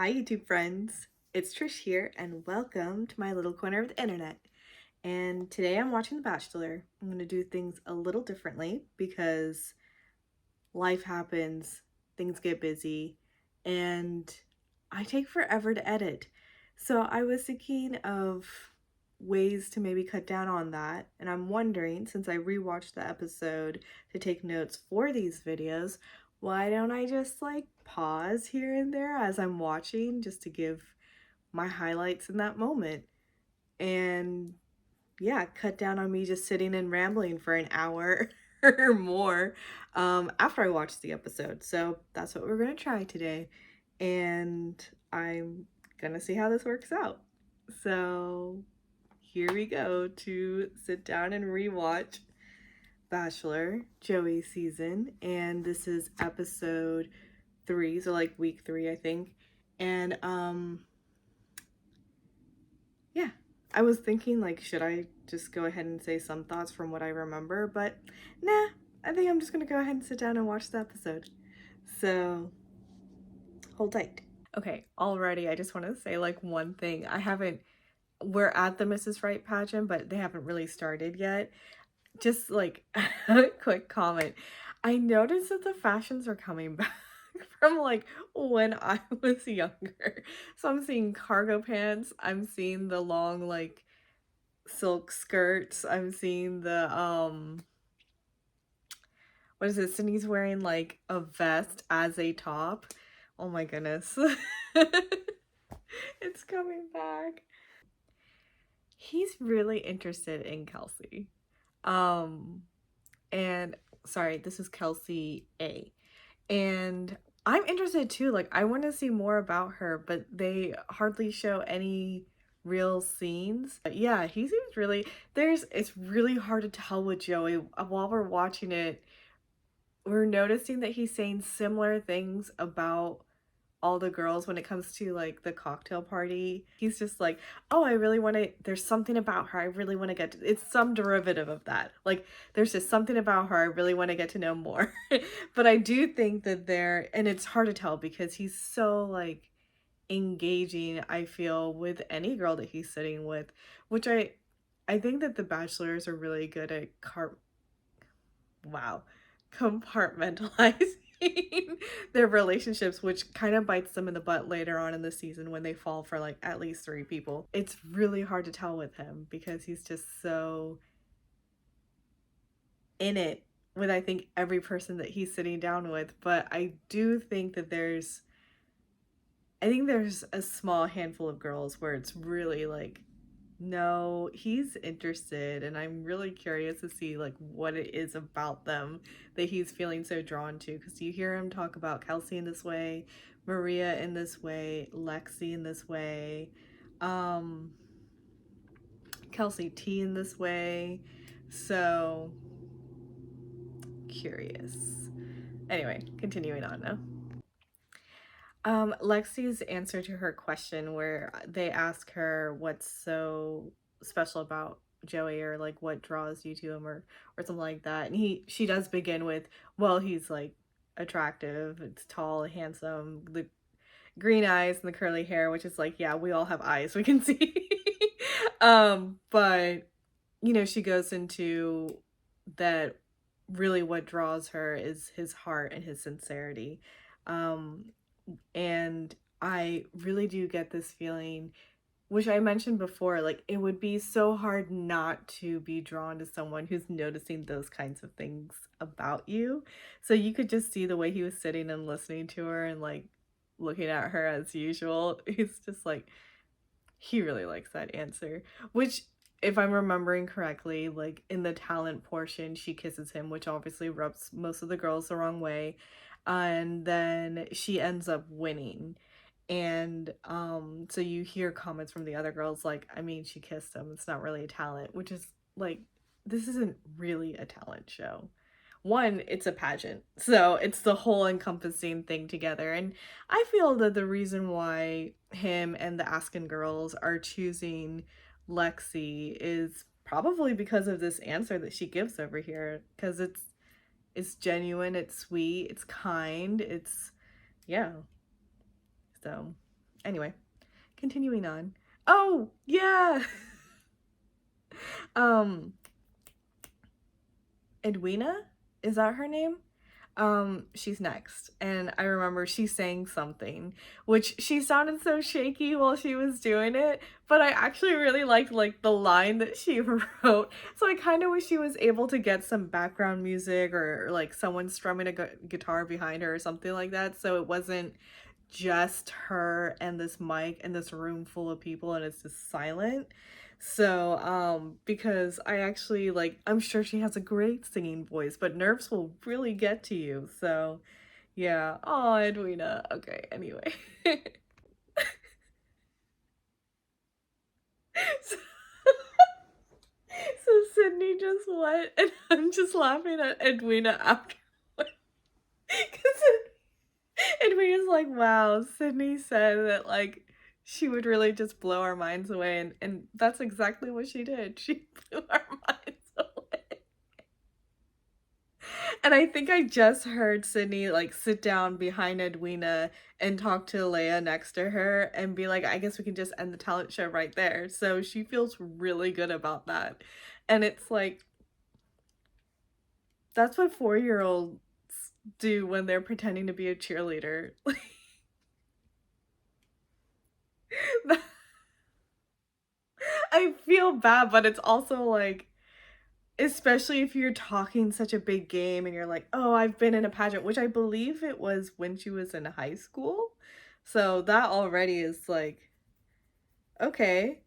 Hi YouTube friends, it's Trish here and welcome to my little corner of the internet. And today I'm watching The Bachelor. I'm going to do things a little differently because life happens, things get busy, and I take forever to edit. So I was thinking of ways to maybe cut down on that, and I'm wondering, since I rewatched the episode to take notes for these videos, why don't I just like pause here and there as I'm watching just to give my highlights in that moment and yeah, cut down on me just sitting and rambling for an hour or more after I watch the episode. So that's what we're gonna try today, and I'm gonna see how this works out. So here we go to sit down and rewatch Bachelor Joey season, and this is episode 3, so like week 3 I think. And yeah, I was thinking like, should I just go ahead and say some thoughts from what I remember, but nah, I think I'm just gonna go ahead and sit down and watch the episode. So hold tight. Okay, already I just want to say like one thing. We're at the Mrs. Right pageant, but they haven't really started yet. Just like a quick comment. I noticed that the fashions are coming back from like when I was younger. So I'm seeing cargo pants, I'm seeing the long like silk skirts, I'm seeing the what is it? Sydney's wearing like a vest as a top. Oh my goodness. It's coming back. He's really interested in Kelsey. Um and sorry, this is Kelsey A. And I'm interested too. Like, I want to see more about her, but they hardly show any real scenes. But yeah, he seems really, it's really hard to tell with Joey. While we're watching it, we're noticing that he's saying similar things about all the girls when it comes to like the cocktail party. He's just like, oh, I really want to, there's something about her I really want to get to, it's some derivative of that, like there's just something about her I really want to get to know more. But I do think that and it's hard to tell because he's so like engaging, I feel, with any girl that he's sitting with, which I think that the bachelors are really good at wow, compartmentalizing their relationships, which kind of bites them in the butt later on in the season when they fall for like at least 3 people. It's really hard to tell with him because he's just so in it with, I think, every person that he's sitting down with. But I do think that I think there's a small handful of girls where it's really like, no, he's interested, and I'm really curious to see like what it is about them that he's feeling so drawn to, because you hear him talk about Kelsey in this way, Maria in this way, Lexi in this way, um Kelsey T in this way. So curious. Anyway, continuing on now. Lexi's answer to her question where they ask her what's so special about Joey, or like what draws you to him, or something like that. And she does begin with, well, he's like attractive, it's tall, handsome, the green eyes and the curly hair, which is like, yeah, we all have eyes we can see. But you know, she goes into that really what draws her is his heart and his sincerity. Um and I really do get this feeling, which I mentioned before, like it would be so hard not to be drawn to someone who's noticing those kinds of things about you. So you could just see the way he was sitting and listening to her and like looking at her as usual. He's just like, he really likes that answer, which, if I'm remembering correctly, like in the talent portion, she kisses him, which obviously rubs most of the girls the wrong way. And then she ends up winning. And so you hear comments from the other girls like, I mean, she kissed him, it's not really a talent, which is like, this isn't really a talent show. One, it's a pageant, so it's the whole encompassing thing together. And I feel that the reason why him and the Askin girls are choosing Lexi is probably because of this answer that she gives over here, because it's genuine, it's sweet, it's kind, it's, yeah. So Anyway, continuing on. Oh, yeah. um Edwina? Is that her name? She's next. And I remember she sang something, which she sounded so shaky while she was doing it, but I actually really liked like the line that she wrote. So I kind of wish she was able to get some background music or like someone strumming a guitar behind her or something like that, so it wasn't just her and this mic and this room full of people and it's just silent. So, because I actually like, I'm sure she has a great singing voice, but nerves will really get to you. So, yeah. Oh, Edwina. Okay, anyway. so, so Sydney just went, and I'm just laughing at Edwina after. Because Edwina's like, wow, Sydney said that like she would really just blow our minds away, and that's exactly what she did. She blew our minds away. And I think I just heard Sydney like sit down behind Edwina and talk to Leia next to her and be like, I guess we can just end the talent show right there. So she feels really good about that. And it's like, that's what 4-year-olds do when they're pretending to be a cheerleader. I feel bad, but it's also like, especially if you're talking such a big game and you're like, oh, I've been in a pageant, which I believe it was when she was in high school. So that already is like, okay.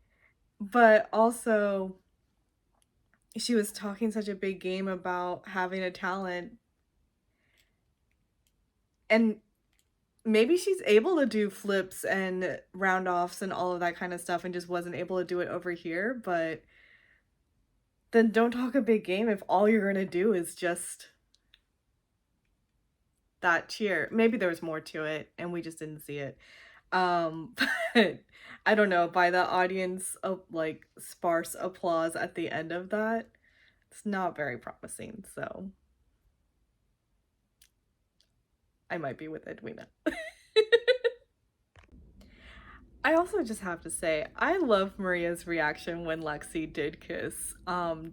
But also, she was talking such a big game about having a talent. And maybe she's able to do flips and round offs and all of that kind of stuff and just wasn't able to do it over here. But then don't talk a big game if all you're going to do is just that cheer. Maybe there was more to it and we just didn't see it. But I don't know, by the audience of like sparse applause at the end of that, it's not very promising. So I might be with Edwina. I also just have to say, I love Maria's reaction when Lexi did kiss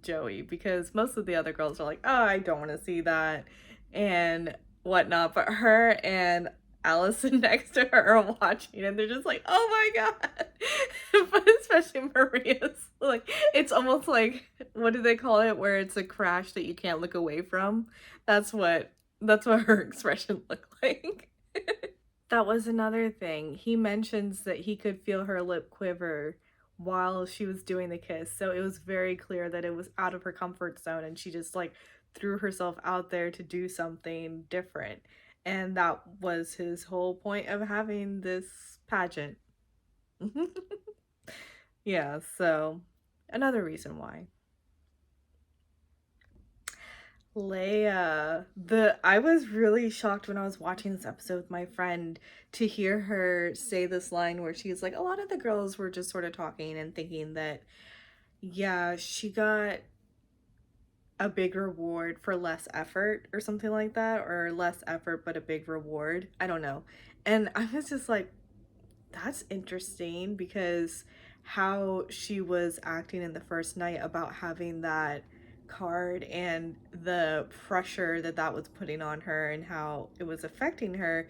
Joey, because most of the other girls are like, oh, I don't want to see that and whatnot. But her and Allison next to her are watching and they're just like, oh my God. But especially Maria's like, it's almost like, what do they call it? Where it's a crash that you can't look away from. That's what that's what her expression looked like. That was another thing. He mentions that he could feel her lip quiver while she was doing the kiss. So it was very clear that it was out of her comfort zone and she just like threw herself out there to do something different. And that was his whole point of having this pageant. Yeah, so another reason why. Leia. The I was really shocked when I was watching this episode with my friend to hear her say this line where she's like, a lot of the girls were just sort of talking and thinking that, yeah, she got a big reward for less effort or something like that, or less effort but a big reward. I don't know. And I was just like, that's interesting because how she was acting in the first night about having that card and the pressure that that was putting on her and how it was affecting her.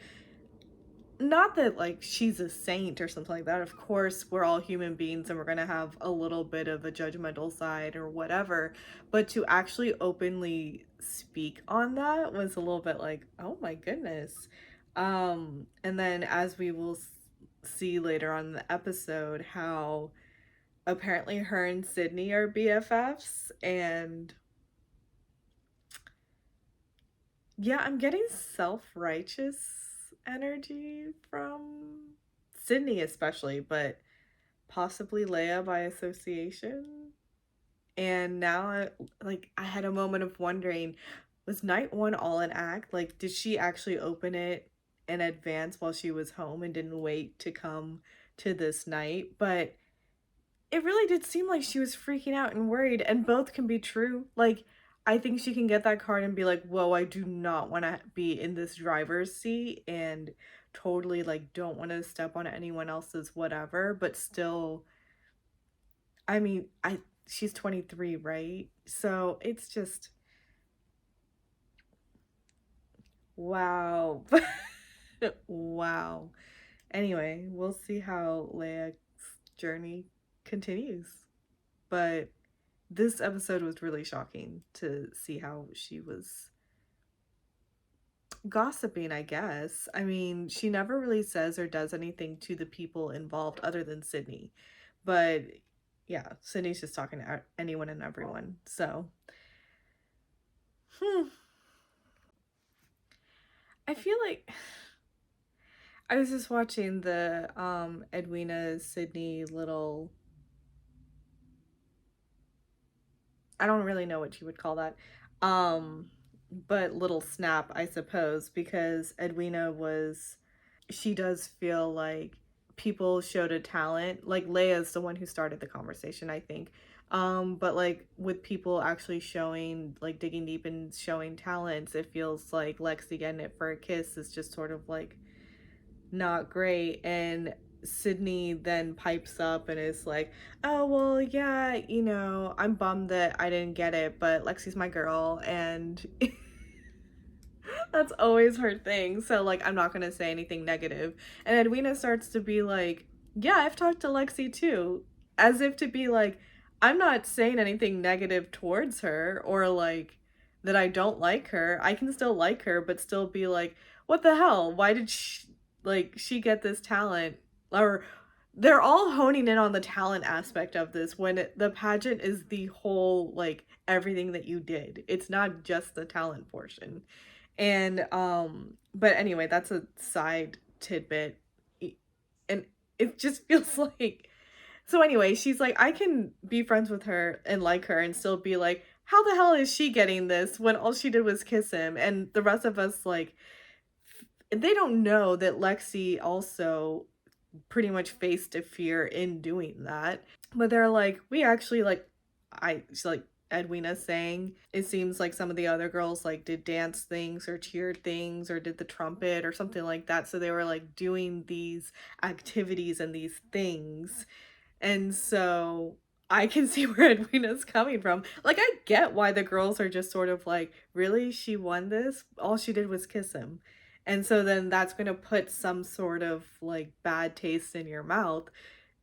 Not that like she's a saint or something like that. Of course, we're all human beings and we're going to have a little bit of a judgmental side or whatever, but to actually openly speak on that was a little bit like, "Oh my goodness." And then as we will see later on in the episode how apparently her and Sydney are BFFs, and yeah, I'm getting self-righteous energy from Sydney especially, but possibly Leia by association. And now I had a moment of wondering, was night one all an act? Like, did she actually open it in advance while she was home and didn't wait to come to this night? But it really did seem like she was freaking out and worried, and both can be true. Like, I think she can get that card and be like, whoa, I do not want to be in this driver's seat and totally like don't want to step on anyone else's whatever, but still, I mean, I she's 23, right? So it's just wow. Wow. Anyway, we'll see how Leia's journey continues. But this episode was really shocking to see how she was gossiping, I guess. I mean, she never really says or does anything to the people involved other than Sydney. But yeah, Sydney's just talking to anyone and everyone. So, hmm, I feel like I was just watching the Edwina Sydney little, I don't really know what you would call that. Um but little snap, I suppose, because Edwina was, she does feel like people showed a talent. Like Leia's the one who started the conversation, I think. But like with people actually showing, like digging deep and showing talents, it feels like Lexi getting it for a kiss is just sort of like not great. And Sydney then pipes up and is like, oh, well, yeah, you know, I'm bummed that I didn't get it, but Lexi's my girl. And that's always her thing. So, like, I'm not going to say anything negative. And Edwina starts to be like, yeah, I've talked to Lexi too. As if to be like, I'm not saying anything negative towards her or like that I don't like her. I can still like her, but still be like, what the hell? Why did she get this talent? Or they're all honing in on the talent aspect of this when the pageant is the whole, like, everything that you did. It's not just the talent portion. And but anyway, that's a side tidbit. And it just feels like, so anyway, she's like, I can be friends with her and like her and still be like, how the hell is she getting this when all she did was kiss him? And the rest of us, like, they don't know that Lexi also pretty much faced a fear in doing that. But they're like, we actually like, she's like, Edwina saying, it seems like some of the other girls like did dance things or cheered things or did the trumpet or something like that. So they were like doing these activities and these things. And so I can see where Edwina's coming from. Like, I get why the girls are just sort of like, really? She won this? All she did was kiss him. And so then that's going to put some sort of like bad taste in your mouth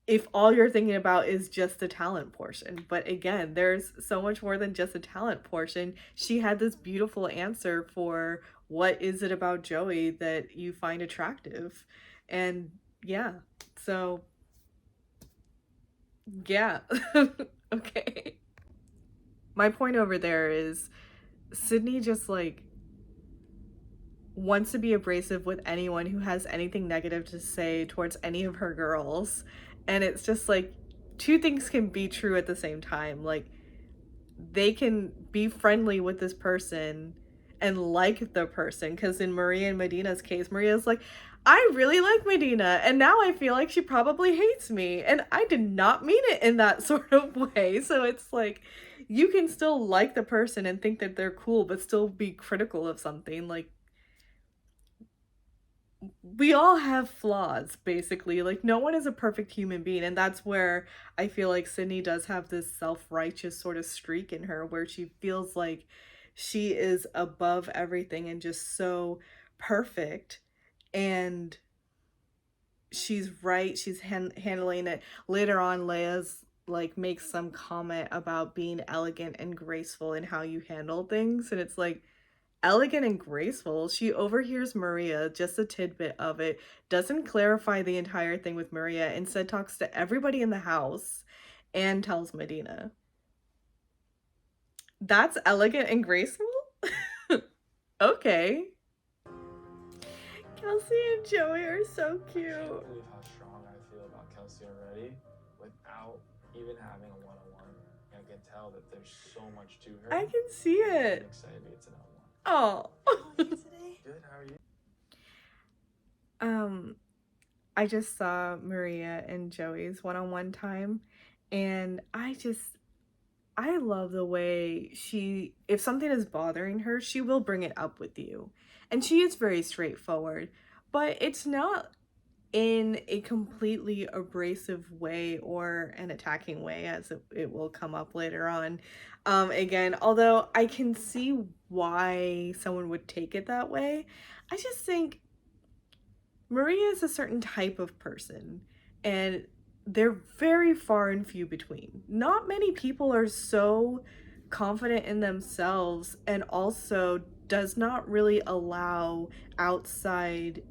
if all you're thinking about is just the talent portion. But again, there's so much more than just a talent portion. She had this beautiful answer for what is it about Joey that you find attractive. And yeah, so yeah. Okay. My point over there is Sydney just like wants to be abrasive with anyone who has anything negative to say towards any of her girls. And it's just like two things can be true at the same time. Like, they can be friendly with this person and like the person, because in Maria and Medina's case, Maria's like, I really like Medina and now I feel like she probably hates me and I did not mean it in that sort of way. So it's like you can still like the person and think that they're cool but still be critical of something. Like, we all have flaws, basically. Like, no one is a perfect human being. And that's where I feel like Sydney does have this self-righteous sort of streak in her where she feels like she is above everything and just so perfect. And she's right. She's handling it. Later on, Leia's like makes some comment about being elegant and graceful in how you handle things. And it's like, elegant and graceful. She overhears Maria, just a tidbit of it, doesn't clarify the entire thing with Maria, instead talks to everybody in the house and tells Medina. That's elegant and graceful? Okay. Kelsey and Joey are so cute. I can't believe how strong I feel about Kelsey already without even having a one-on-one. I can tell that there's so much to her. I can see it. I'm excited to get to know one. Oh. Good, how are you? I just saw Maria and Joey's one-on-one time, and I love the way she, if something is bothering her, she will bring it up with you. And she is very straightforward. but it's not in a completely abrasive way or an attacking way, as it will come up later on. Again, although I can see why someone would take it that way, I just think Maria is a certain type of person, and they're very far and few between. Not many people are so confident in themselves and also does not really allow outside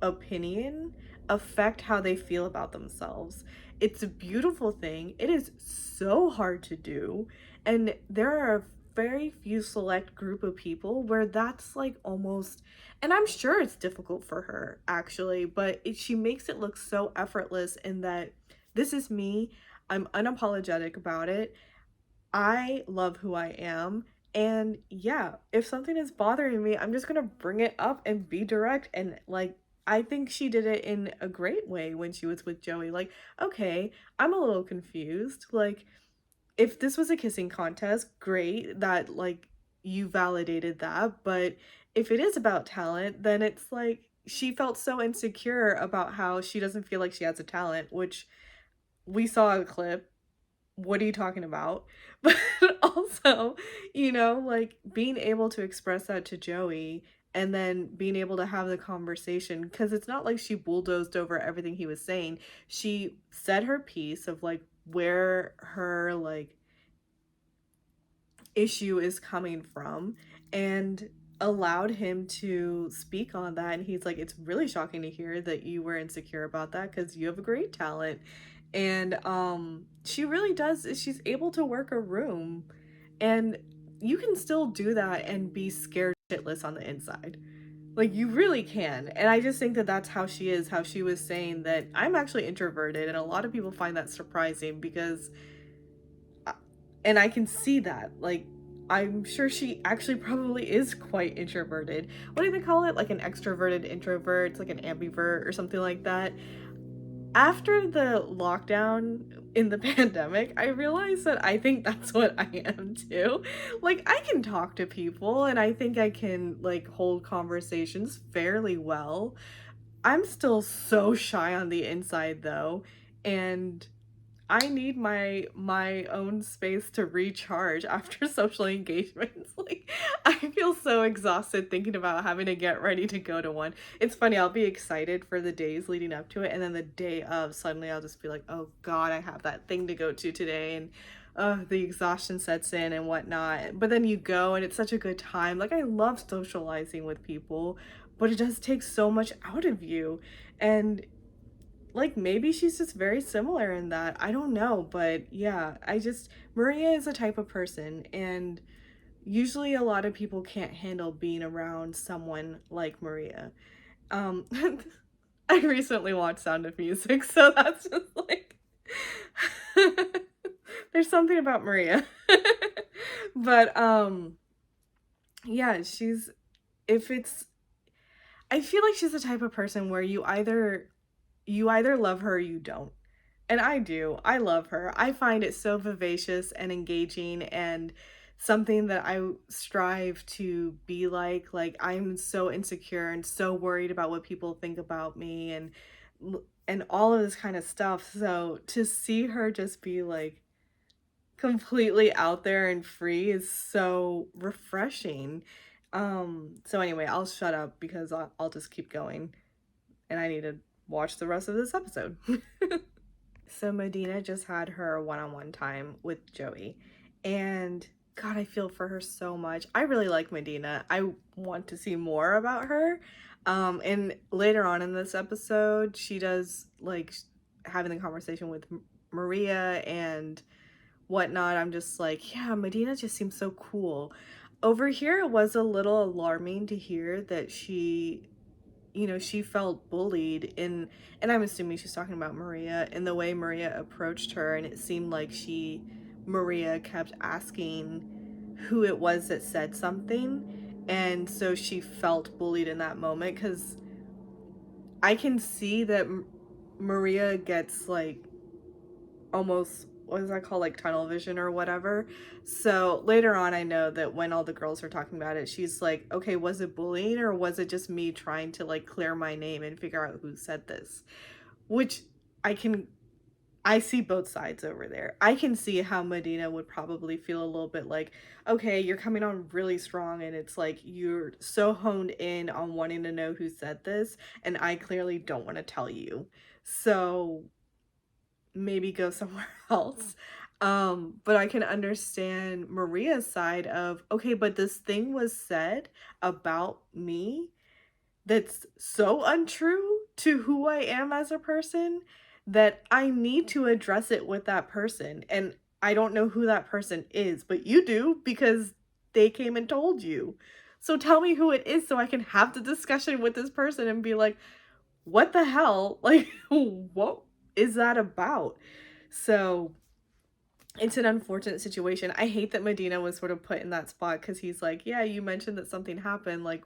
opinion affect how they feel about themselves. It's a beautiful thing. It is so hard to do. And there are a very few select group of people where that's like almost, and I'm sure it's difficult for her actually, but she makes it look so effortless in that this is me. I'm unapologetic about it. I love who I am. And yeah, if something is bothering me, I'm just gonna bring it up and be direct. And like, I think she did it in a great way when she was with Joey. Like, okay, I'm a little confused. Like, if this was a kissing contest, great that like you validated that. But if it is about talent, then it's like she felt so insecure about how she doesn't feel like she has a talent, which we saw a clip. What are you talking about? But also, like being able to express that to Joey and then being able to have the conversation, because it's not like she bulldozed over everything he was saying. She said her piece of like where her like issue is coming from and allowed him to speak on that. And he's like, it's really shocking to hear that you were insecure about that because you have a great talent. And she really does, she's able to work a room, and you can still do that and be scared shitless on the inside. Like you really can. And I just think that that's how she is, how she was saying that I'm actually introverted, and a lot of people find that surprising because and I can see that. Like, I'm sure she actually probably is quite introverted. What do they call it? Like an extroverted introvert, it's like an ambivert or something like that. After the lockdown in the pandemic, I realized that I think that's what I am too. Like, I can talk to people and I think I can, like, hold conversations fairly well. I'm still so shy on the inside though. And I need my own space to recharge after social engagements. Like I feel so exhausted thinking about having to get ready to go to one. It's funny, I'll be excited for the days leading up to it, and then the day of suddenly I'll just be like, "Oh god, I have that thing to go to today." And the exhaustion sets in and whatnot. But then you go and it's such a good time. Like I love socializing with people, but it does take so much out of you. And like maybe she's just very similar in that. I don't know, but yeah, Maria is a type of person, and usually a lot of people can't handle being around someone like Maria. Um I recently watched Sound of Music, so that's just like there's something about Maria. But yeah, she's if it's I feel like she's the type of person where you either love her or you don't. And I do. I love her. I find it so vivacious and engaging and something that I strive to be like. Like I'm so insecure and so worried about what people think about me and all of this kind of stuff. So to see her just be like completely out there and free is so refreshing. So anyway, I'll shut up because I'll just keep going and I need to watch the rest of this episode. So Medina just had her one-on-one time with Joey. And God, I feel for her so much. I really like Medina. I want to see more about her. And later on in this episode, she does like having the conversation with Maria and whatnot. I'm just like, yeah, Medina just seems so cool. Over here, it was a little alarming to hear that she felt bullied and I'm assuming she's talking about Maria, in the way Maria approached her, and it seemed like Maria kept asking who it was that said something, and so she felt bullied in that moment because I can see that Maria gets like almost what is that called, like tunnel vision or whatever. So later on, I know that when all the girls are talking about it, she's like, okay, was it bullying or was it just me trying to like clear my name and figure out who said this? Which I can I see both sides over there. I can see how Medina would probably feel a little bit like, okay, you're coming on really strong and it's like you're so honed in on wanting to know who said this, and I clearly don't want to tell you. So maybe go somewhere else. But I can understand Maria's side of, okay, but this thing was said about me that's so untrue to who I am as a person that I need to address it with that person. And I don't know who that person is, but you do because they came and told you. So tell me who it is so I can have the discussion with this person and be like, what the hell? Like, what is that about? So it's an unfortunate situation. I hate that Medina was sort of put in that spot because he's like, yeah, you mentioned that something happened. Like,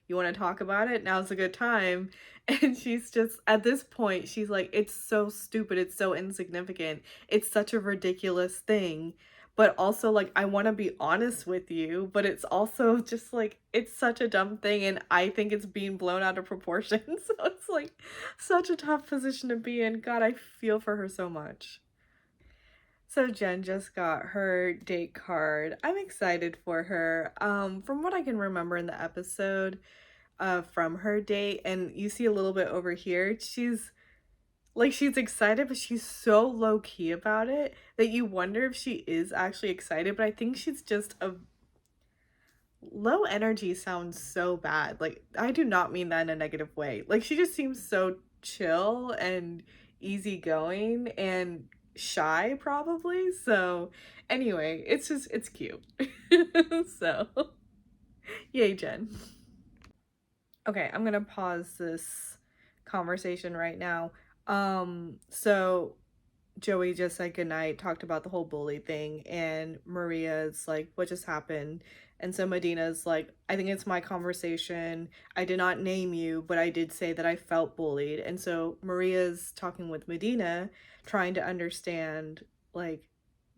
you want to talk about it? Now's a good time. And she's just, at this point, she's like, it's so stupid. It's so insignificant. It's such a ridiculous thing. But also, like, I want to be honest with you, but it's also just like, it's such a dumb thing. And I think it's being blown out of proportion. So it's like such a tough position to be in. God, I feel for her so much. So Jen just got her date card. I'm excited for her. From what I can remember in the episode, from her date, and you see a little bit over here, she's excited, but she's so low key about it that you wonder if she is actually excited. But I think she's just a low energy sounds so bad. Like, I do not mean that in a negative way. Like, she just seems so chill and easygoing and shy, probably. So, anyway, it's cute. So, yay, Jen. Okay, I'm gonna pause this conversation right now. So Joey just said goodnight, talked about the whole bully thing, and Maria's like, what just happened? And so Medina's like, I think it's my conversation. I did not name you, but I did say that I felt bullied. And so Maria's talking with Medina, trying to understand like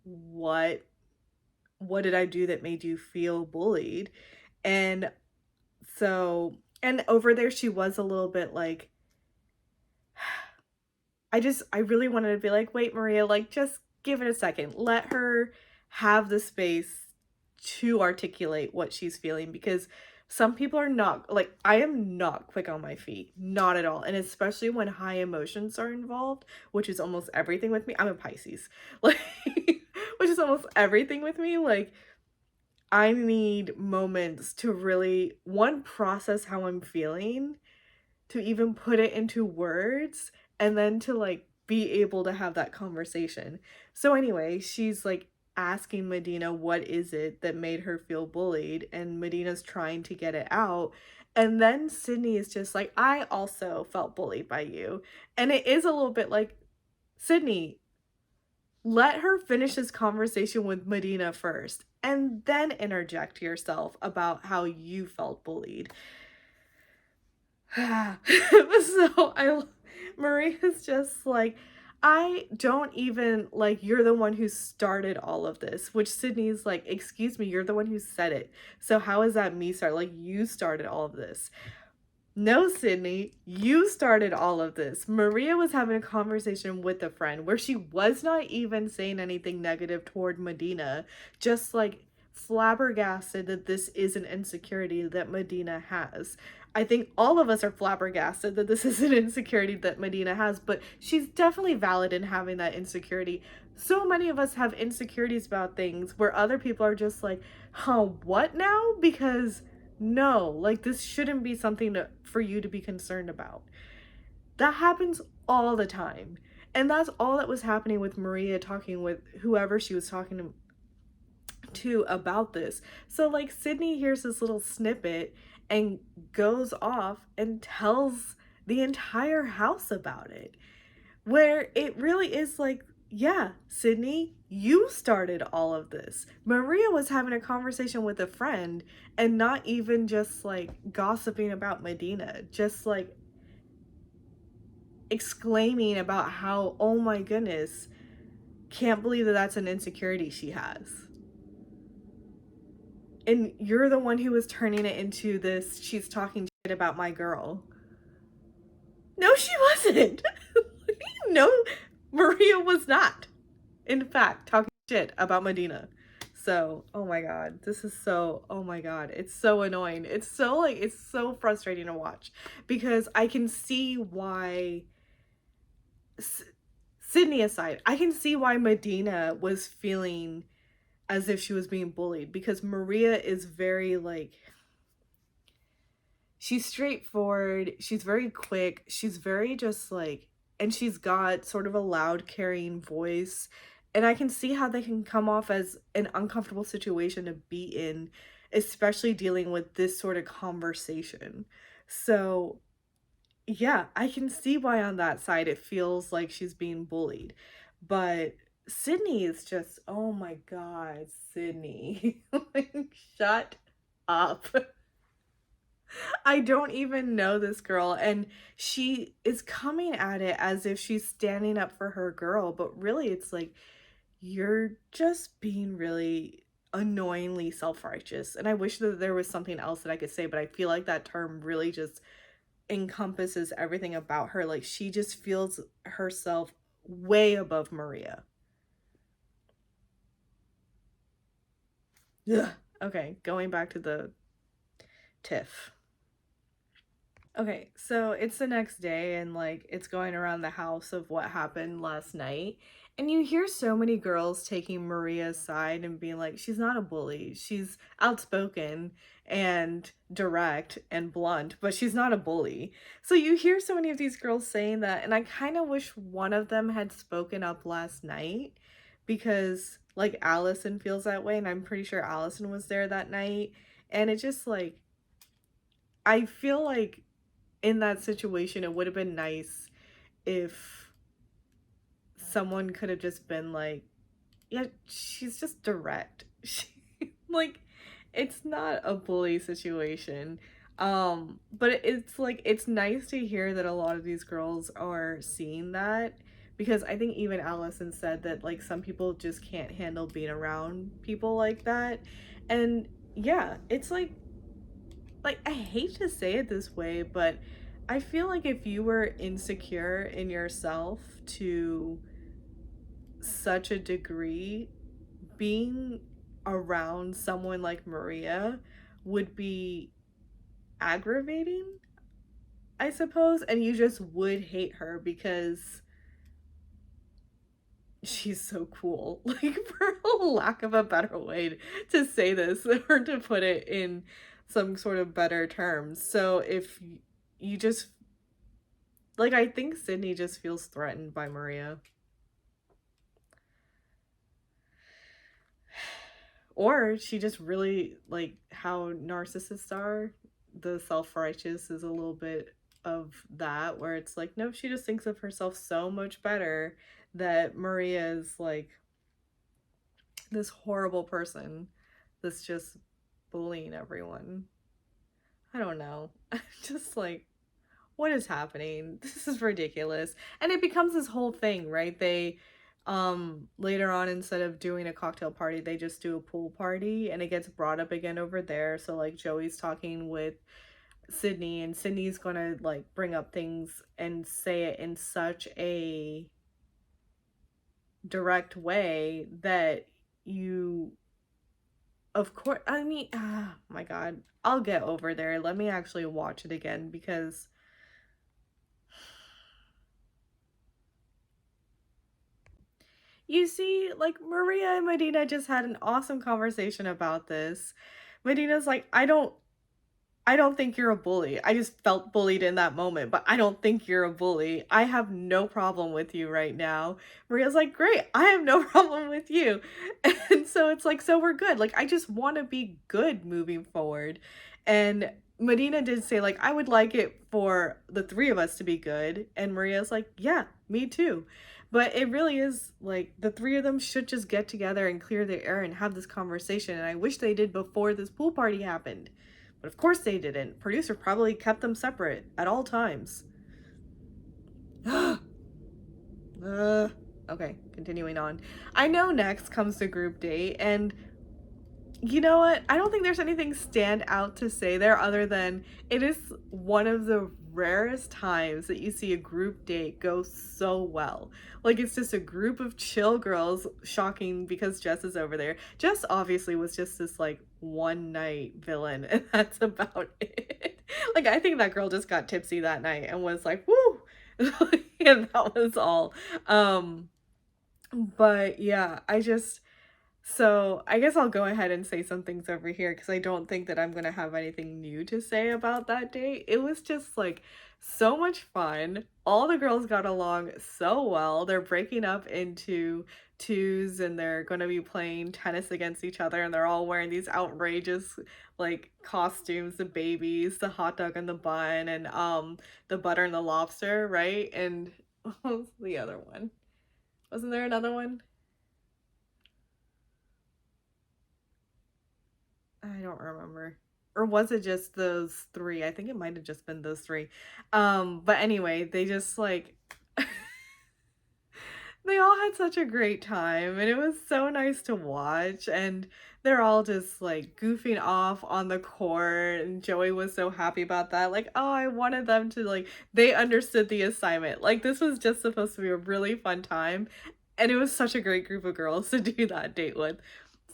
what what did I do that made you feel bullied? And so and over there she was a little bit like, I really wanted to be like, wait, Maria, like, just give it a second. Let her have the space to articulate what she's feeling because some people are not, like, I am not quick on my feet, not at all. And especially when high emotions are involved, which is almost everything with me. I'm a Pisces, like, which is almost everything with me. Like, I need moments to really, one, process how I'm feeling, to even put it into words, and then to like be able to have that conversation. So anyway, she's like asking Medina what is it that made her feel bullied, and Medina's trying to get it out. And then Sydney is just like, I also felt bullied by you. And it is a little bit like, Sydney, let her finish this conversation with Medina first and then interject yourself about how you felt bullied. So Maria's just like, I don't even like, you're the one who started all of this, which Sydney's like, excuse me, you're the one who said it. So how is that me start? Like, you started all of this. No, Sydney, you started all of this. Maria was having a conversation with a friend where she was not even saying anything negative toward Medina, just like flabbergasted that this is an insecurity that Medina has. I think all of us are flabbergasted that this is an insecurity that Medina has, but she's definitely valid in having that insecurity. So many of us have insecurities about things where other people are just like, huh, what now? Because no, like this shouldn't be something for you to be concerned about. That happens all the time. And that's all that was happening with Maria talking with whoever she was talking to about this. So, like, Sydney hears this little snippet and goes off and tells the entire house about it, where it really is like, yeah, Sydney, you started all of this. Maria was having a conversation with a friend and not even just like gossiping about Medina, just like exclaiming about how, oh my goodness, can't believe that that's an insecurity she has. And you're the one who was turning it into this, she's talking shit about my girl. No, she wasn't. No, Maria was not, in fact, talking shit about Medina. So, oh my god, this is so, oh my god, it's so annoying. It's so, like, it's so frustrating to watch because I can see why, Sydney aside, I can see why Medina was feeling as if she was being bullied because Maria is very, like, she's straightforward, she's very quick, she's very just like, and she's got sort of a loud carrying voice, and I can see how they can come off as an uncomfortable situation to be in, especially dealing with this sort of conversation. So yeah, I can see why on that side it feels like she's being bullied, but Sydney is just, oh my god, Sydney. Like, shut up. I don't even know this girl, and she is coming at it as if she's standing up for her girl, but really it's like you're just being really annoyingly self-righteous. And I wish that there was something else that I could say, but I feel like that term really just encompasses everything about her. Like, she just feels herself way above Maria. Ugh. Okay, going back to the tiff. Okay, so it's the next day and like it's going around the house of what happened last night. And you hear so many girls taking Maria's side and being like, she's not a bully. She's outspoken and direct and blunt, but she's not a bully. So you hear so many of these girls saying that, and I kind of wish one of them had spoken up last night because like Allison feels that way, and I'm pretty sure Allison was there that night. And it just like, I feel like in that situation, it would have been nice if someone could have just been like, yeah, she's just direct. She, like, it's not a bully situation. But it's like, it's nice to hear that a lot of these girls are seeing that because I think even Allison said that like some people just can't handle being around people like that. And yeah, it's like I hate to say it this way, but I feel like if you were insecure in yourself to such a degree, being around someone like Maria would be aggravating, I suppose, and you just would hate her because she's so cool. Like, for a lack of a better way to say this or to put it in some sort of better terms. So if you just, like, I think Sydney just feels threatened by Maria. Or she just really, like how narcissists are, the self-righteous is a little bit of that, where it's like, no, she just thinks of herself so much better that Maria is like this horrible person that's just bullying everyone. I don't know. Just like, what is happening? This is ridiculous. And it becomes this whole thing, right? They later on, instead of doing a cocktail party, they just do a pool party, and it gets brought up again over there. So like Joey's talking with Sydney, and Sydney's gonna like bring up things and say it in such a direct way that you, of course, I mean, oh my god, I'll get over there. Let me actually watch it again because you see, like, Maria and Medina just had an awesome conversation about this. Medina's like, I don't think you're a bully. I just felt bullied in that moment, but I don't think you're a bully. I have no problem with you right now. Maria's like, great, I have no problem with you. And so it's like, so we're good. Like, I just want to be good moving forward. And Medina did say, like, I would like it for the three of us to be good. And Maria's like, yeah, me too. But it really is like the three of them should just get together and clear the air and have this conversation. And I wish they did before this pool party happened. But of course they didn't. Producer probably kept them separate at all times. uh, Okay, continuing on. I know next comes the group date, and you know what? I don't think there's anything stand out to say there other than it is one of the rarest times that you see a group date go so well. Like it's just a group of chill girls, shocking because Jess is over there. Jess obviously was just this like one night villain, and that's about it. Like I think that girl just got tipsy that night and was like, woo! And that was all. Um, but yeah, so I guess I'll go ahead and say some things over here because I don't think that I'm gonna have anything new to say about that date. It was just like so much fun. All the girls got along so well. They're breaking up into twos and they're gonna be playing tennis against each other and they're all wearing these outrageous like costumes, the babies, the hot dog and the bun and the butter and the lobster, right? And what was the other one? Wasn't there another one? I don't remember. Or was it just those three? I think it might have just been those three. But anyway, they just like they all had such a great time and it was so nice to watch and they're all just like goofing off on the court and Joey was so happy about that. Like, oh, I wanted them to like they understood the assignment. Like this was just supposed to be a really fun time and it was such a great group of girls to do that date with.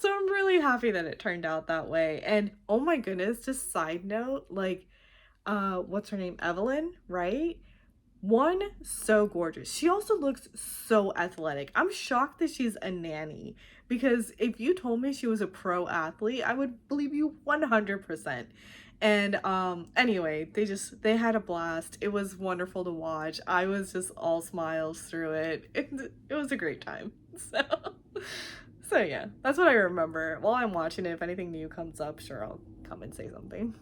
So I'm really happy that it turned out that way. And oh my goodness, just side note, like what's her name? Evelyn, right? One, so gorgeous. She also looks so athletic. I'm shocked that she's a nanny because if you told me she was a pro athlete, I would believe you 100%. And anyway, they had a blast. It was wonderful to watch. I was just all smiles through it. It was a great time. So so yeah, that's what I remember. While I'm watching it, if anything new comes up, sure I'll come and say something.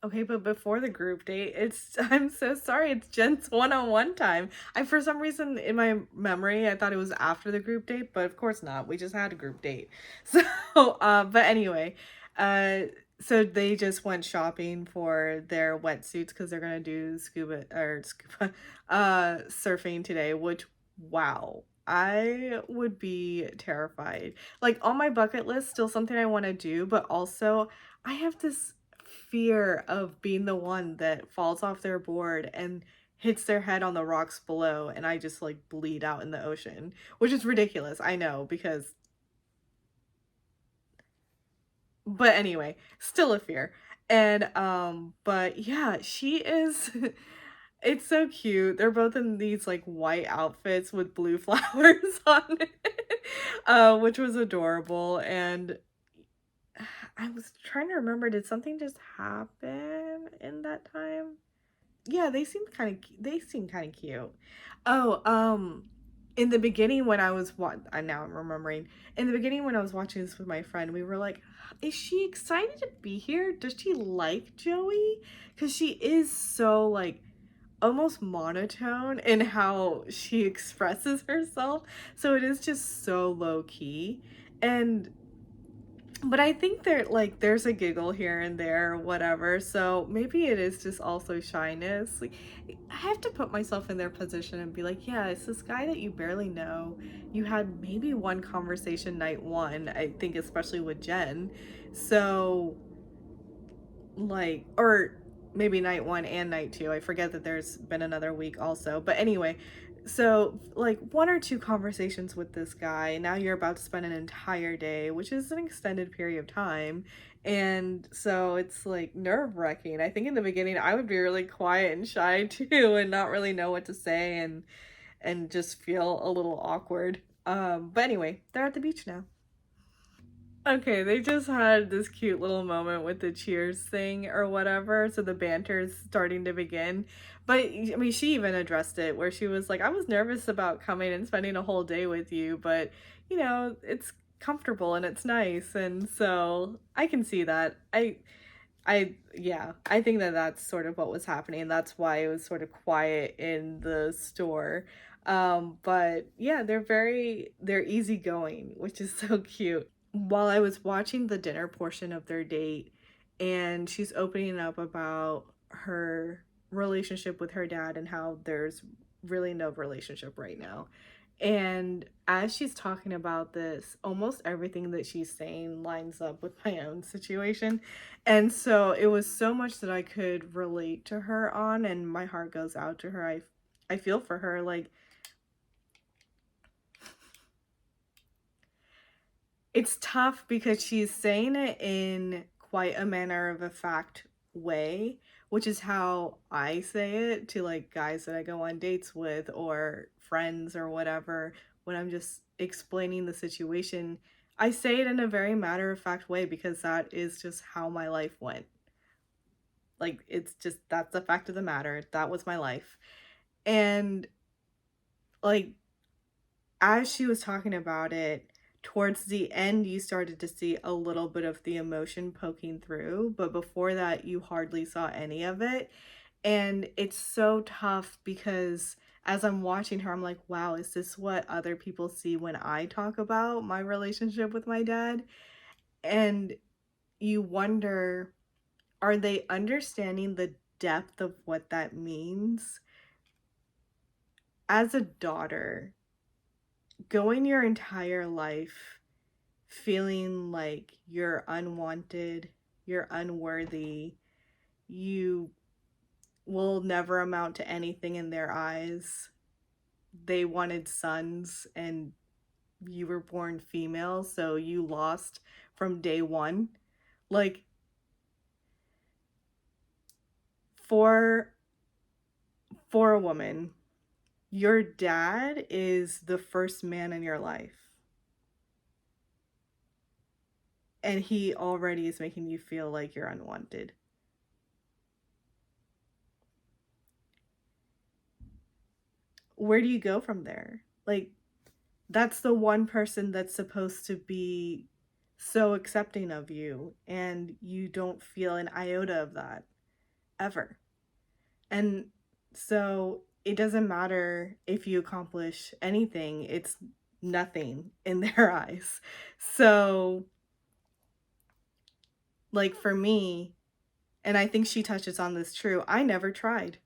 Okay, but before the group date, it's I'm so sorry, it's Jen's one-on-one time. I for some reason in my memory I thought it was after the group date, but of course not. We just had a group date. So, but anyway, uh so they just went shopping for their wetsuits because they're gonna do scuba surfing today, which wow. I would be terrified. Like on my bucket list, still something I want to do, but also I have this fear of being the one that falls off their board and hits their head on the rocks below and I just like bleed out in the ocean, which is ridiculous. I know because but anyway, still a fear. And but yeah, she is it's so cute. They're both in these like white outfits with blue flowers on it. Which was adorable and I was trying to remember, did something just happen in that time? Yeah, they seem kind of cute. Oh, in the beginning when I was now I'm remembering. In the beginning when I was watching this with my friend, we were like, is she excited to be here? Does she like Joey? Cuz she is so like almost monotone in how she expresses herself. So it is just so low key. And but I think there's a giggle here and there or whatever. So maybe it is just also shyness. Like I have to put myself in their position and be like, yeah, it's this guy that you barely know. You had maybe one conversation night one, I think especially with Jen. So like or maybe night one and night two. I forget that there's been another week also. But anyway, so like one or two conversations with this guy, and now you're about to spend an entire day, which is an extended period of time. And so it's like nerve wracking. I think in the beginning I would be really quiet and shy too and not really know what to say and just feel a little awkward. But anyway, they're at the beach now. Okay, they just had this cute little moment with the cheers thing or whatever, so the banter's starting to begin. But I mean, she even addressed it where she was like, I was nervous about coming and spending a whole day with you, but you know, it's comfortable and it's nice. And so I can see that. Yeah, I think that that's sort of what was happening. That's why it was sort of quiet in the store. But yeah, they're easygoing, which is so cute. While I was watching the dinner portion of their date, and she's opening up about her relationship with her dad and how there's really no relationship right now. And as she's talking about this, almost everything that she's saying lines up with my own situation. And so it was so much that I could relate to her on, and my heart goes out to her. I feel for her. Like, it's tough because she's saying it in quite a manner of a fact way, which is how I say it to like guys that I go on dates with or friends or whatever. When I'm just explaining the situation, I say it in a very matter of fact way because that is just how my life went. Like, it's just, that's the fact of the matter. That was my life. And like, as she was talking about it, towards the end, you started to see a little bit of the emotion poking through, but before that, you hardly saw any of it. And it's so tough because as I'm watching her, I'm like, wow, is this what other people see when I talk about my relationship with my dad? And you wonder, are they understanding the depth of what that means? As a daughter, going your entire life feeling like you're unwanted, you're unworthy, you will never amount to anything in their eyes. They wanted sons and you were born female, so you lost from day one. Like, for a woman, your dad is the first man in your life. And he already is making you feel like you're unwanted. Where do you go from there? Like, that's the one person that's supposed to be so accepting of you, and you don't feel an iota of that ever. And so it doesn't matter if you accomplish anything, it's nothing in their eyes. So, like, for me, and I think she touches on this too, I never tried.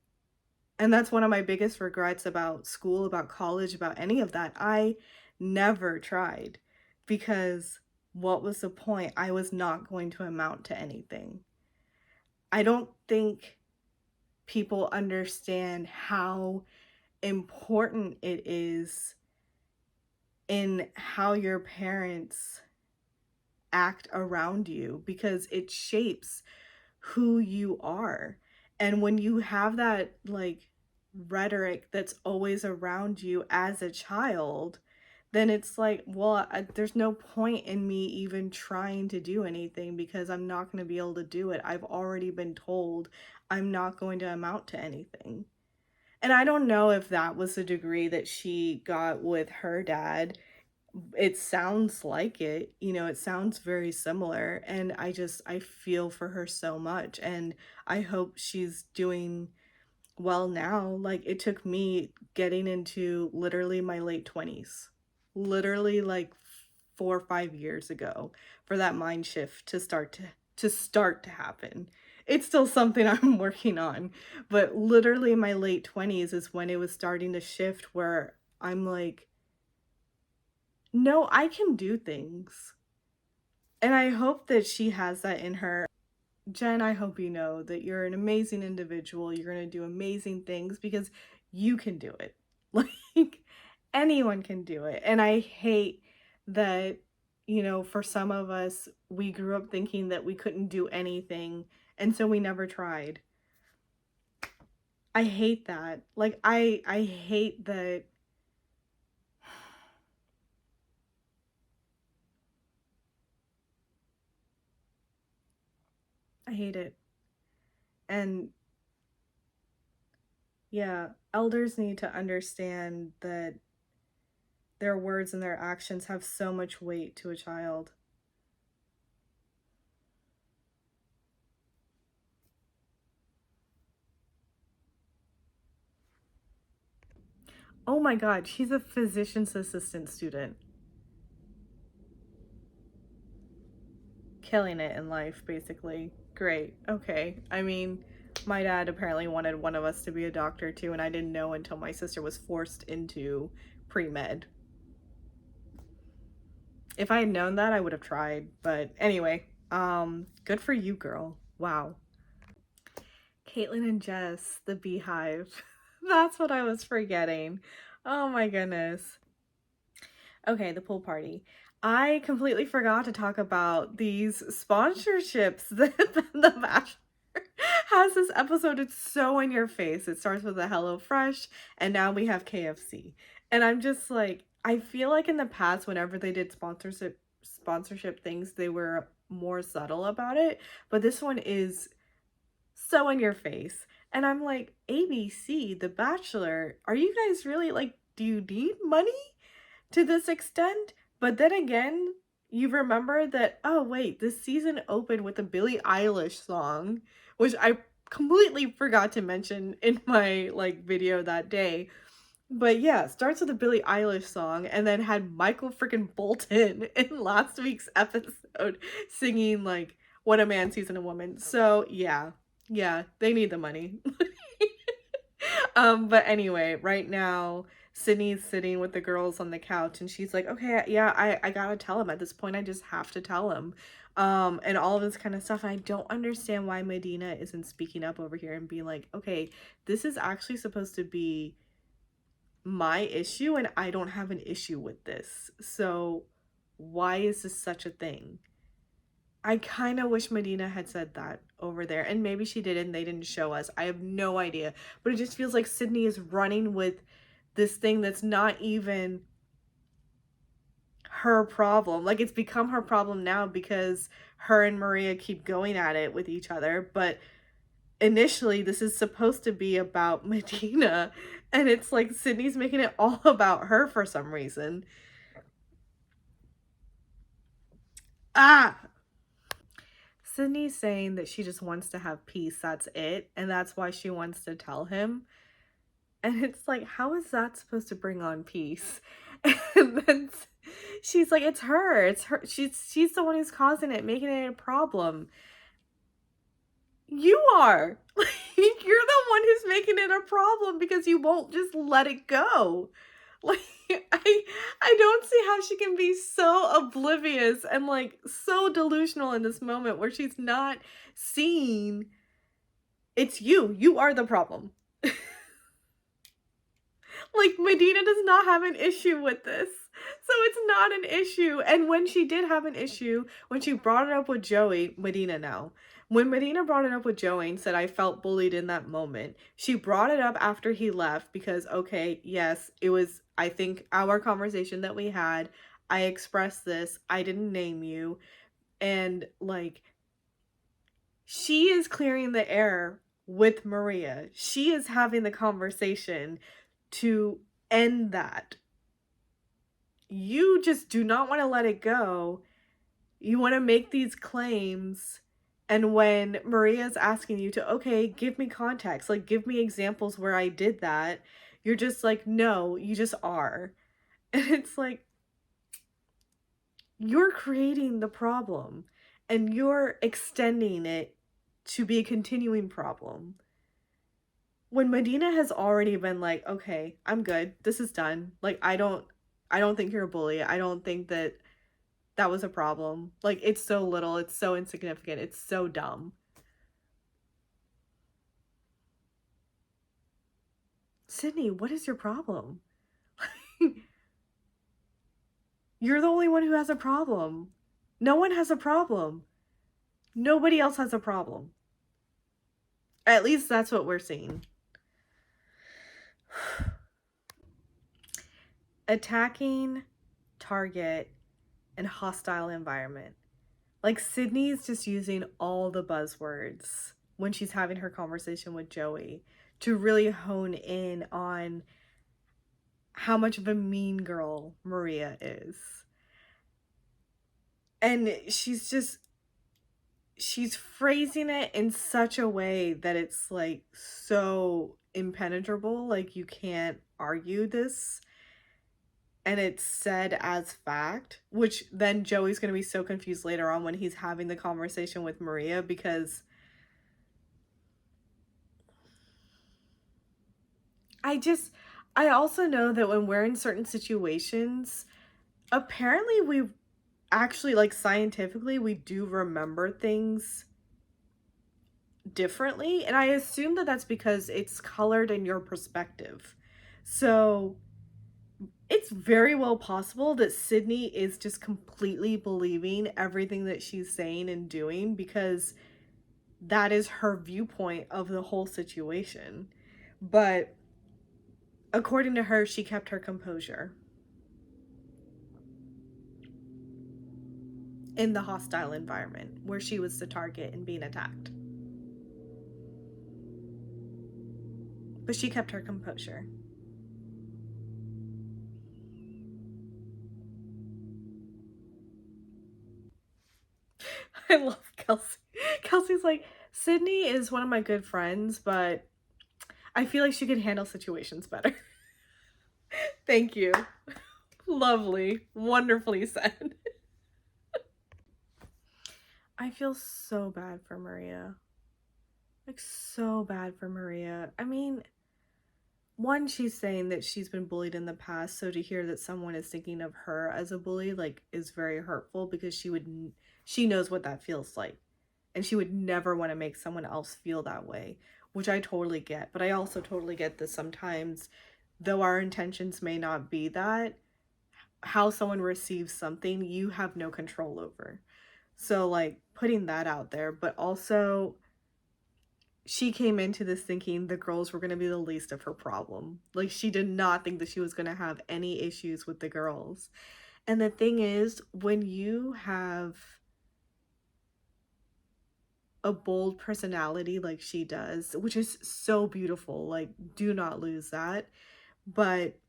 And that's one of my biggest regrets about school, about college, about any of that. I never tried because what was the point? I was not going to amount to anything. I don't think people understand how important it is in how your parents act around you because it shapes who you are. And when you have that like rhetoric that's always around you as a child, then it's like, well, there's no point in me even trying to do anything because I'm not going to be able to do it. I've already been told I'm not going to amount to anything. And I don't know if that was the degree that she got with her dad. It sounds like it, it sounds very similar, and I feel for her so much, and I hope she's doing well now. Like, it took me getting into literally my late 20s, literally like 4 or 5 years ago, for that mind shift to start to happen. It's still something I'm working on, but literally my late 20s is when it was starting to shift, where I'm like, no, I can do things. And I hope that she has that in her. Jen, I hope you know that you're an amazing individual. You're going to do amazing things because you can do it. Like, anyone can do it. And I hate that, for some of us, we grew up thinking that we couldn't do anything. And so we never tried. I hate that. Like, I hate that. I hate it. And yeah, elders need to understand that their words and their actions have so much weight to a child. Oh my god, she's a physician's assistant student. Killing it in life, basically. Great. Okay. I mean, My dad apparently wanted one of us to be a doctor too, and I didn't know until my sister was forced into pre-med. If I had known that, I would have tried. But anyway, good for you, girl. Wow. Caitlin and Jess, the beehive. That's what I was forgetting. Oh my goodness. Okay, the pool party. I completely forgot to talk about these sponsorships that the Bachelor has this episode. It's so in your face. It starts with a HelloFresh, and now we have KFC. And I'm just like, I feel like in the past, whenever they did sponsorship things, they were more subtle about it. But this one is so in your face. And I'm like, ABC, The Bachelor, are you guys really like, do you need money to this extent? But then again, you remember that, oh wait, this season opened with a Billie Eilish song, which I completely forgot to mention in my like video that day. But yeah, starts with a Billie Eilish song and then had Michael freaking Bolton in last week's episode singing like What a Man Sees in a Woman. So yeah, yeah, they need the money. But anyway, right now Sydney's sitting with the girls on the couch and she's like, okay, yeah, I gotta tell him. At this point, I just have to tell him. And all of this kind of stuff. And I don't understand why Medina isn't speaking up over here and being like, okay, this is actually supposed to be my issue and I don't have an issue with this. So why is this such a thing? I kind of wish Medina had said that over there. And maybe she did and they didn't show us. I have no idea. But it just feels like Sydney is running with this thing that's not even her problem. Like it's become her problem now because her and Maria keep going at it with each other. But initially, this is supposed to be about Medina. And it's like Sydney's making it all about her for some reason. Ah! Sydney's saying that she just wants to have peace. That's it. And that's why she wants to tell him. And it's like, how is that supposed to bring on peace? And then she's like, it's her. It's her. She's the one who's causing it, making it a problem. You are. You're the one who's making it a problem because you won't just let it go. Like I don't see how she can be so oblivious and like so delusional in this moment where she's not seeing it's you. You are the problem. Like Medina does not have an issue with this. So it's not an issue. And when she did have an issue, when she brought it up with Joey, Medina now. When Medina brought it up with Joey and said, I felt bullied in that moment, she brought it up after he left because, okay, yes, it was, I think, our conversation that we had. I expressed this. I didn't name you. And, like, she is clearing the air with Maria. She is having the conversation to end that. You just do not want to let it go. You want to make these claims. And when Maria's asking you to, okay, give me context, like give me examples where I did that, you're just like, no, you just are. And it's like, you're creating the problem and you're extending it to be a continuing problem. When Medina has already been like, okay, I'm good. This is done. Like, I don't think you're a bully. I don't think that was a problem. Like, it's so little. It's so insignificant. It's so dumb. Sydney, what is your problem? You're the only one who has a problem. No one has a problem. Nobody else has a problem. At least that's what we're seeing. Attacking, target, and hostile environment. Like Sydney's just using all the buzzwords when she's having her conversation with Joey to really hone in on how much of a mean girl Maria is. And she's phrasing it in such a way that it's like so impenetrable, like you can't argue this. And it's said as fact, which then Joey's going to be so confused later on when he's having the conversation with Maria because I just I also know that when we're in certain situations, apparently we actually, like, scientifically, we do remember things differently, and I assume that that's because it's colored in your perspective. So, it's very well possible that Sydney is just completely believing everything that she's saying and doing because that is her viewpoint of the whole situation. But according to her, she kept her composure in the hostile environment where she was the target and being attacked. But she kept her composure. I love Kelsey. Kelsey's like, Sydney is one of my good friends, but I feel like she could handle situations better. Thank you. Lovely. Wonderfully said. I feel so bad for Maria. Like, so bad for Maria. I mean, one, she's saying that she's been bullied in the past, so to hear that someone is thinking of her as a bully, like, is very hurtful because she knows what that feels like. And she would never want to make someone else feel that way, which I totally get. But I also totally get that sometimes, though our intentions may not be that, how someone receives something, you have no control over. So, like, putting that out there, but also she came into this thinking the girls were going to be the least of her problem. Like, she did not think that she was going to have any issues with the girls. And the thing is, when you have a bold personality like she does, which is so beautiful, like, do not lose that. But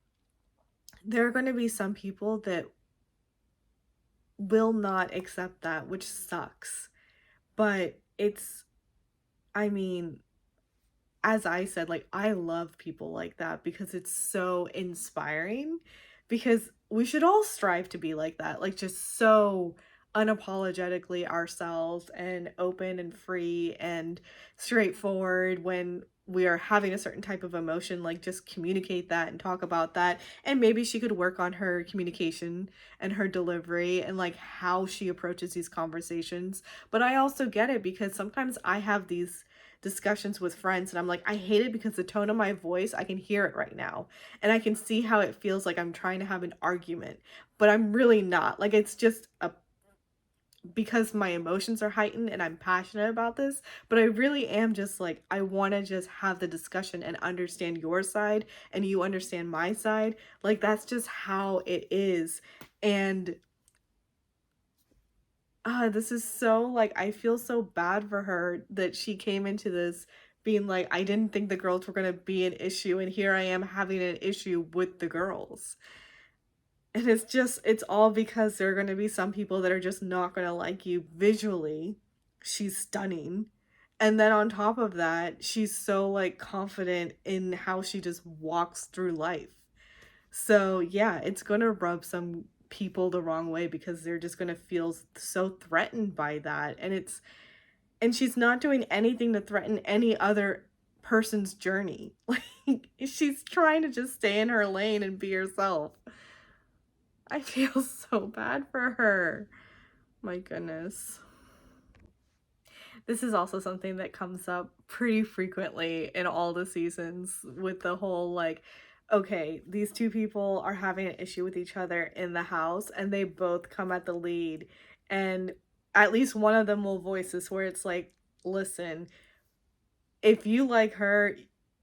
there are going to be some people that will not accept that, which sucks. But I mean, as I said, like, I love people like that because it's so inspiring. Because we should all strive to be like that, like, just so unapologetically ourselves and open and free and straightforward when we are having a certain type of emotion, like, just communicate that and talk about that. And maybe she could work on her communication and her delivery and, like, how she approaches these conversations. But I also get it because sometimes I have these discussions with friends and I'm like, I hate it because the tone of my voice, I can hear it right now. And I can see how it feels like I'm trying to have an argument, but I'm really not. Like, it's just a because my emotions are heightened and I'm passionate about this, but I really am just like, I want to just have the discussion and understand your side and you understand my side. Like, that's just how it is. And this is so, like, I feel so bad for her that she came into this being like, I didn't think the girls were going to be an issue, and here I am having an issue with the girls. And it's all because there are going to be some people that are just not going to like you visually. She's stunning. And then on top of that, she's so, like, confident in how she just walks through life. So, yeah, it's gonna rub some people the wrong way because they're just gonna feel so threatened by that, and she's not doing anything to threaten any other person's journey. Like, she's trying to just stay in her lane and be herself. I feel so bad for her. My goodness. This is also something that comes up pretty frequently in all the seasons with the whole, like, okay, these two people are having an issue with each other in the house and they both come at the lead. And at least one of them will voice this where it's like, listen, if you like her,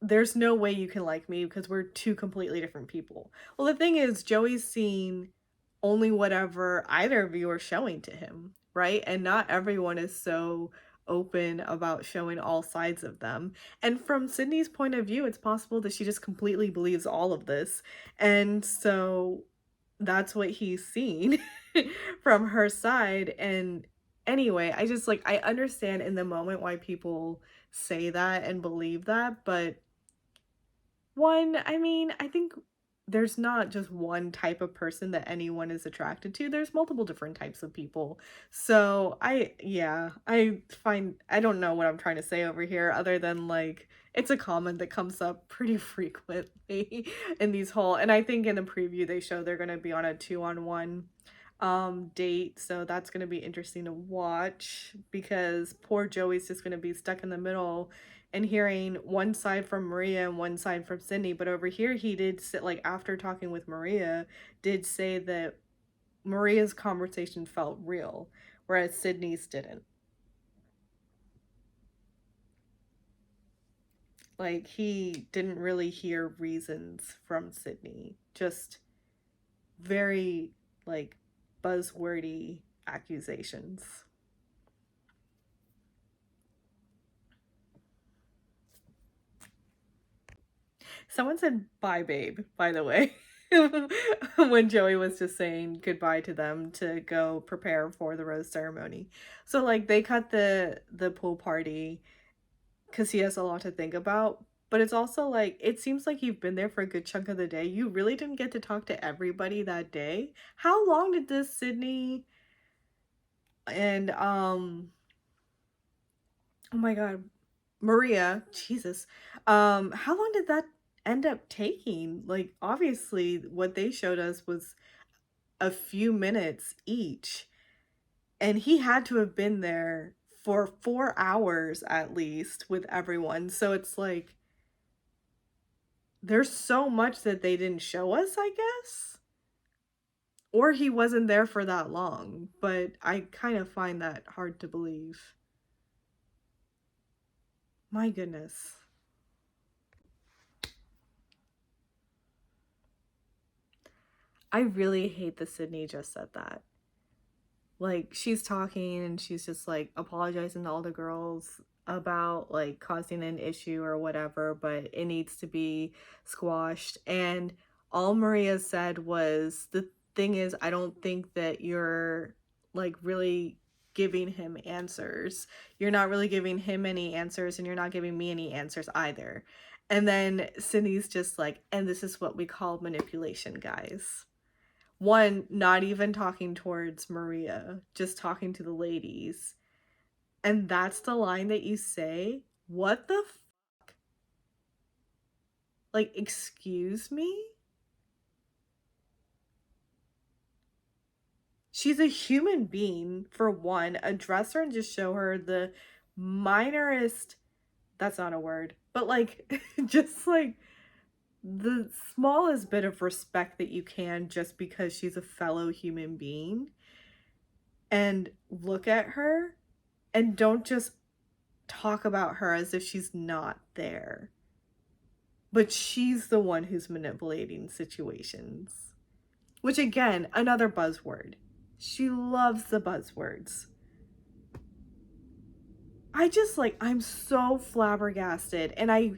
there's no way you can like me because we're two completely different people. Well, the thing is, Joey's seen only whatever either of you are showing to him, right? And not everyone is so open about showing all sides of them. And from Sydney's point of view, it's possible that she just completely believes all of this. And so that's what he's seen from her side. And anyway, I just, like, I understand in the moment why people say that and believe that, but one, I mean, I think there's not just one type of person that anyone is attracted to. There's multiple different types of people. So I don't know what I'm trying to say over here other than like it's a comment that comes up pretty frequently in these whole, and I think in the preview they show they're going to be on a 2-on-1 date, so that's going to be interesting to watch because poor Joey's just going to be stuck in the middle and hearing one side from Maria and one side from Sydney. But over here, he did sit like after talking with Maria, did say that Maria's conversation felt real, whereas Sydney's didn't. Like he didn't really hear reasons from Sydney, just very like buzzwordy accusations. Someone said bye, babe, by the way, when Joey was just saying goodbye to them to go prepare for the rose ceremony. So like they cut the pool party because he has a lot to think about. But it's also like it seems like you've been there for a good chunk of the day. You really didn't get to talk to everybody that day. How long did this Sydney and oh my god, Maria, Jesus. How long did that end up taking? Like obviously what they showed us was a few minutes each. And he had to have been there for 4 hours at least with everyone. So it's like there's so much that they didn't show us, I guess. Or he wasn't there for that long, but I kind of find that hard to believe. My goodness. I really hate that Sydney just said that. Like she's talking and she's just like apologizing to all the girls about like causing an issue or whatever, but it needs to be squashed. And all Maria said was the thing is, I don't think that you're like really giving him answers. You're not really giving him any answers, and you're not giving me any answers either. And then Sydney's just like, and this is what we call manipulation, guys. One, not even talking towards Maria, just talking to the ladies. And that's the line that you say? What the like, excuse me? She's a human being, for one. Address her and just show her the minorest, that's not a word, but like, just like the smallest bit of respect that you can just because she's a fellow human being. And look at her and don't just talk about her as if she's not there. But she's the one who's manipulating situations. Which, again, another buzzword. She loves the buzzwords. I'm so flabbergasted. And I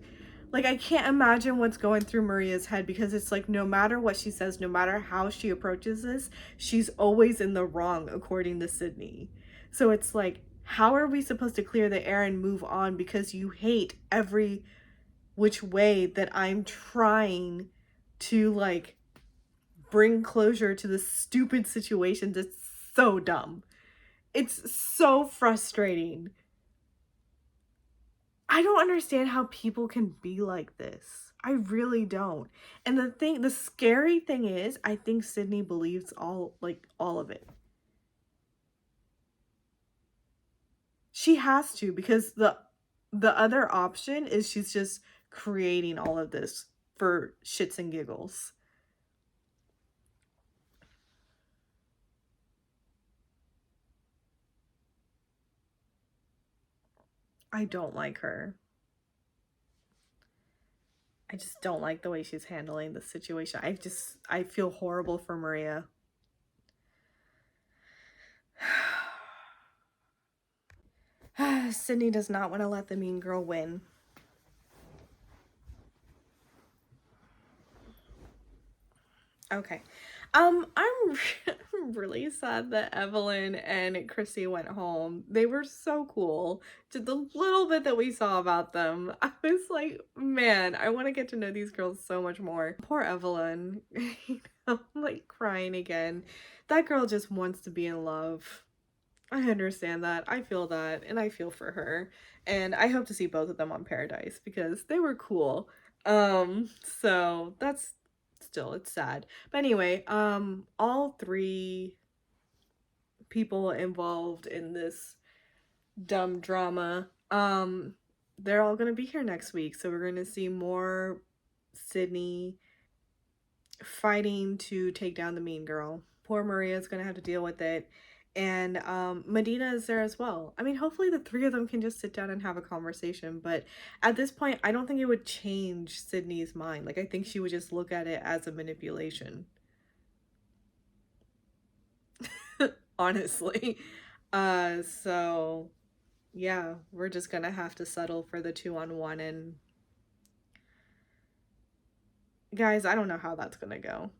can't imagine what's going through Maria's head because it's like no matter what she says, no matter how she approaches this, she's always in the wrong, according to Sydney. So it's like, how are we supposed to clear the air and move on because you hate every which way that I'm trying to like bring closure to this stupid situation that's so dumb. It's so frustrating. I don't understand how people can be like this. I really don't. And the scary thing is, I think Sydney believes all of it. She has to because the other option is she's just creating all of this for shits and giggles. I don't like her. I just don't like the way she's handling the situation. I feel horrible for Maria. Sydney does not want to let the mean girl win. Okay. I'm really sad that Evelyn and Chrissy went home. They were so cool. Just the little bit that we saw about them, I was like, man, I want to get to know these girls so much more. Poor Evelyn. I'm like crying again. That girl just wants to be in love. I understand that. I feel that, and I feel for her. And I hope to see both of them on Paradise because they were cool. So that's still it's sad. But anyway, all three people involved in this dumb drama, they're all gonna be here next week. So we're gonna see more Sydney fighting to take down the mean girl. Poor Maria's gonna have to deal with it. And Medina is there as well. I mean, hopefully the three of them can just sit down and have a conversation. But at this point, I don't think it would change Sydney's mind. Like, I think she would just look at it as a manipulation. Honestly. So yeah, we're just gonna have to settle for the 2-on-1 and guys, I don't know how that's gonna go.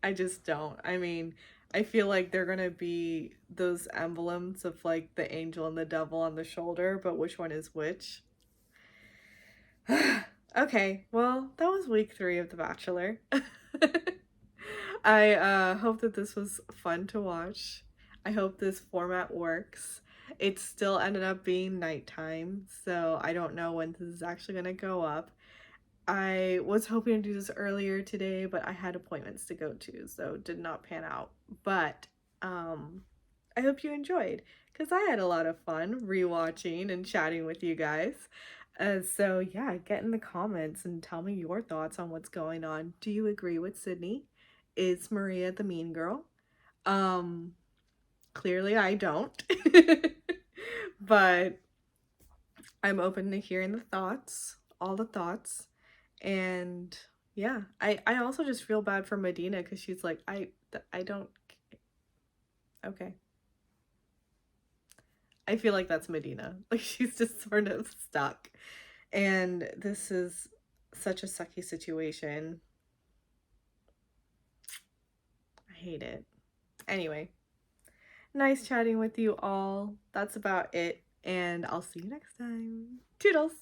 I just don't. I mean, I feel like they're gonna be those emblems of like the angel and the devil on the shoulder, but which one is which? Okay, well, that was week 3 of The Bachelor. I hope that this was fun to watch. I hope this format works. It still ended up being nighttime, so I don't know when this is actually gonna go up. I was hoping to do this earlier today, but I had appointments to go to, so did not pan out. But I hope you enjoyed because I had a lot of fun rewatching and chatting with you guys. So yeah, get in the comments and tell me your thoughts on what's going on. Do you agree with Sydney? Is Maria the mean girl? Um, Clearly I don't. But I'm open to hearing the thoughts, all the thoughts. And yeah, I also just feel bad for Medina because she's like, I don't, okay. I feel like that's Medina. Like she's just sort of stuck. And this is such a sucky situation. I hate it. Anyway, nice chatting with you all. That's about it. And I'll see you next time. Toodles!